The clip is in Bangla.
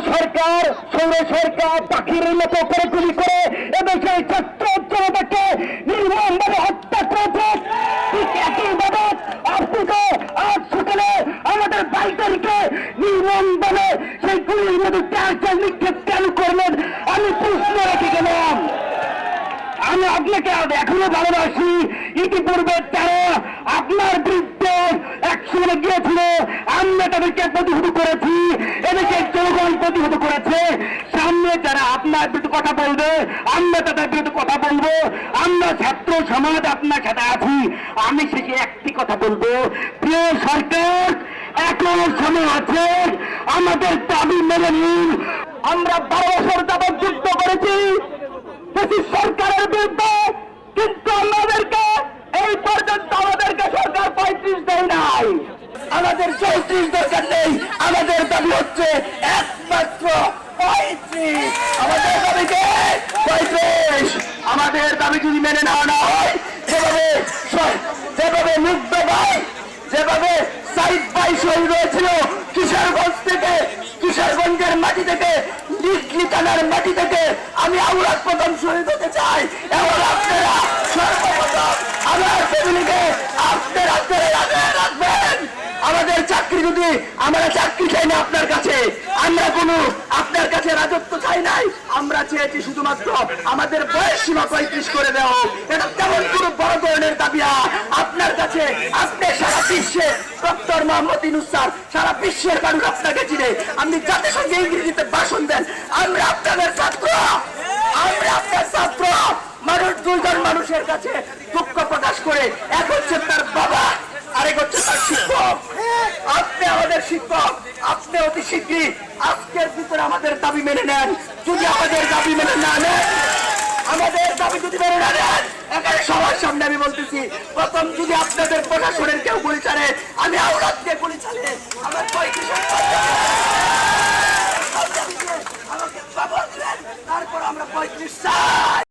সরকার সৌর সরকার পাখির মতো করে গুলি করে এদেশে ছাত্র জনতাকে নির্মমভাবে হত্যা করেছে। ঠিক একইভাবে আপনিকে আজ সকালে আমাদের 22 তারিখে নির্মমভাবে সেই গুলির মতো চার নিক্ষেপ কেন করলেন আমি প্রশ্ন রেখে গেলাম। আমি আপনাকে এখনো ভালোবাসি। ইতিপূর্বে তারা আপনার বিরুদ্ধে একসঙ্গে গিয়েছিল, আমরা তাদেরকে প্রতিহত করেছি, এদেশের জনগণ প্রতিহত করেছে। সামনে যারা আপনার বিরুদ্ধে কথা বলবে আমরা তাদের বিরুদ্ধে কথা বলবো। আমরা ছাত্র সমাজ আপনার সাথে আছি। আমি শেষে একটি কথা বলবো, প্রিয় সরকার এখনো সময় আছে, আমাদের দাবি মেনে নিন। আমরা 12 বছর যাবৎ যুদ্ধ করেছি সরকারের বিরুদ্ধে, কিন্তু আমাদেরকে এই পর্যন্ত আমাদেরকে সরকার 35 দেয় নাই। আমাদের 34 দরকার নেই, আমাদের দাবি হচ্ছে একমাত্র 35। আমাদের দাবিকে 35। আমাদের দাবি যদি মেনে নেওয়া না হয়, যেভাবে মুগ্ধ ভাই, যেভাবে সাইদ ভাই শহীদ হয়েছিল কিশোরগঞ্জ থেকে, কিশোরগঞ্জের মাটি থেকে, লিকানার মাটি থেকে, আমি আউলাদ প্রথম শহীদ হতে চাই। এবং আপনারা সর্বপ্রথম আমার ফ্যামিলিকে আপনার হাতে রাখবেন। আমাদের চাকরি যদি আমরা চাকরি চাই না আপনার কাছে, আমরা কোনো আপনার কাছে রাজত্ব চাই নাই, আমরা চেয়েছি শুধুমাত্র আমাদের বয়স সীমা 35 করে দেওয়া। এটা তেমন কোনো বড় ধরনের দাবি না আপনার কাছে। আপনি সারা বিশ্বে ডক্টর মোহাম্মদ ইউনূস স্যার, সারা বিশ্বের মানুষ আপনাকে চিনে। আপনি জাতিসংঘে ইংরেজিতে ভাষণ দেন। আমরা আপনাদের ছাত্র, আমরা আপনার ছাত্র। মানুষ দুইজন মানুষের কাছে দুঃখ প্রকাশ করে, এক হচ্ছে তার বাবা, আরেক হচ্ছে তার শিক্ষক। আপনি আমাদের শিক্ষক, আপনি অতি শীঘ্রই আজকের ভিতরে আমাদের দাবি মেনে নেন। যদি আমাদের দাবি মেনে না নেন, আমাদের দাবি যদি মেনে না নেন, এখানে সবার সামনে আমি বলতেছি, প্রথম যদি আপনাদের প্রশাসনের কেউ গুলি ছাড়ে, আমি আওলাদকে গুলি ছাড়ে আমার আমাকে খবর দিবেন, তারপর আমরা 35 চাই।